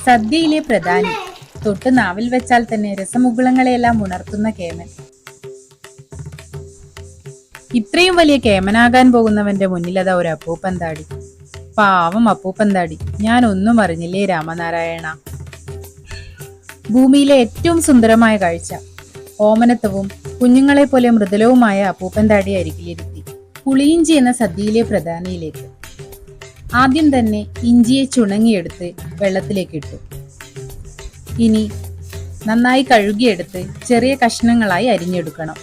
സദ്യയിലെ പ്രധാനി, തൊട്ട് നാവിൽ വെച്ചാൽ തന്നെ രസമുകുളങ്ങളെയെല്ലാം ഉണർത്തുന്ന കേമൻ. ഇത്രയും വലിയ കേമനാകാൻ പോകുന്നവന്റെ മുന്നിലതാ ഒരു അപ്പൂപ്പന്താടി. പാവം അപ്പൂപ്പന്താടി, ഞാൻ ഒന്നും അറിഞ്ഞില്ലേ രാമനാരായണ. ഭൂമിയിലെ ഏറ്റവും സുന്ദരമായ കാഴ്ച. ഓമനത്വവും കുഞ്ഞുങ്ങളെ പോലെ മൃദുലവുമായ അപ്പൂപ്പന്താടി അരികിലിരുത്തി പുളിയിഞ്ചി എന്ന സദ്യയിലെ പ്രധാനിയിലേക്ക്. ആദ്യം തന്നെ ഇഞ്ചിയെ ചുണങ്ങിയെടുത്ത് വെള്ളത്തിലേക്ക് ഇട്ടു. ഇനി നന്നായി കഴുകിയെടുത്ത് ചെറിയ കഷ്ണങ്ങളായി അരിഞ്ഞെടുക്കണം.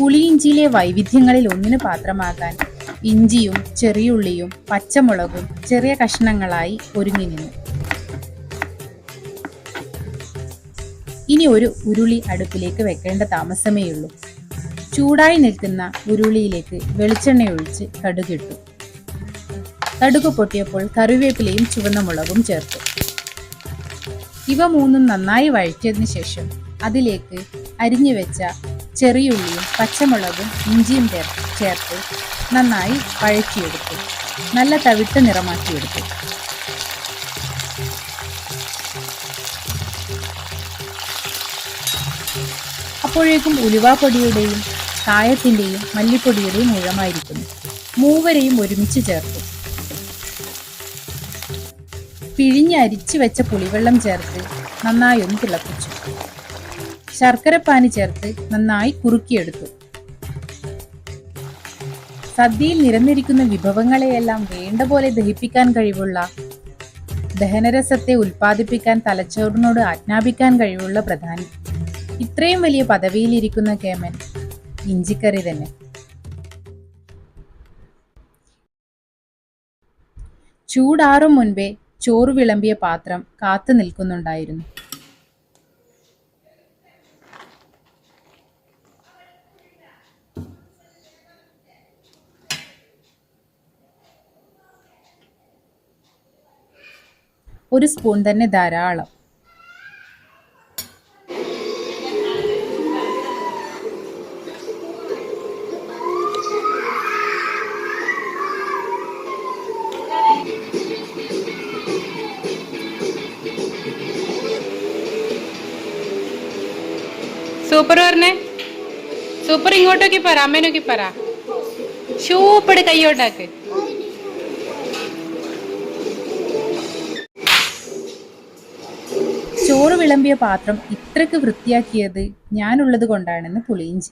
പുളിയിഞ്ചിയിലെ വൈവിധ്യങ്ങളിൽ ഒന്നിന് പാത്രമാകാൻ ഇഞ്ചിയും ചെറിയുള്ളിയും പച്ചമുളകും ചെറിയ കഷ്ണങ്ങളായി ഒരുങ്ങി നിന്നു. ഇനി ഒരു ഉരുളി അടുപ്പിലേക്ക് വെക്കേണ്ട താമസമേയുള്ളൂ. ചൂടായി നിൽക്കുന്ന ഉരുളിയിലേക്ക് വെളിച്ചെണ്ണ ഒഴിച്ച് കടുകിട്ടു. കടുക് പൊട്ടിയപ്പോൾ കറിവേപ്പിലയും ചുവന്ന മുളകും ചേർത്തു. ഇവ മൂന്നും നന്നായി വഴറ്റിയതിനു ശേഷം അതിലേക്ക് അരിഞ്ഞു വെച്ച ചെറിയുള്ളിയും പച്ചമുളകും ഇഞ്ചിയും ചേർത്ത് നന്നായി വഴറ്റിയെടുത്തു. നല്ല തവിട്ട് നിറമാക്കിയെടുത്തു. അപ്പോഴേക്കും ഉലുവാപ്പൊടിയുടെയും കായത്തിന്റെയും മല്ലിപ്പൊടിയുടെയും ഊഴമായിരിക്കുന്നു. മൂവരെയും ഒരുമിച്ച് ചേർത്തു. പിഴിഞ്ഞരിച്ചു വെച്ച പുളിവെള്ളം ചേർത്ത് നന്നായി ഒന്ന് തിളപ്പിച്ചു. ശർക്കരപ്പാനി ചേർത്ത് നന്നായി കുറുക്കിയെടുത്തു. സദ്യയിൽ നിരന്നിരിക്കുന്ന വിഭവങ്ങളെയെല്ലാം വേണ്ട പോലെ ദഹിപ്പിക്കാൻ കഴിവുള്ള, ദഹനരസത്തെ ഉൽപ്പാദിപ്പിക്കാൻ തലച്ചോറിനോട് ആജ്ഞാപിക്കാൻ കഴിവുള്ള പ്രധാനി. ഇത്രയും വലിയ പദവിയിലിരിക്കുന്ന കേമൻ ഇഞ്ചിക്കറി തന്നെ. ചൂടാറും മുൻപേ ചോറ് വിളമ്പിയ പാത്രം കാത്തു നിൽക്കുന്നുണ്ടായിരുന്നു. ഒരു സ്പൂൺ തന്നെ ധാരാളം. സൂപ്പർ പറഞ്ഞേ, സൂപ്പർ ഇങ്ങോട്ടോക്കി പറ, അമ്മേനോക്കി പറ. സൂപ്പർ കൈയോട്ടാക്ക്. ചോറ് വിളമ്പിയ പാത്രം ഇത്രക്ക് വൃത്തിയാക്കിയത് ഞാനുള്ളത് കൊണ്ടാണെന്ന് പുളിയിഞ്ചി.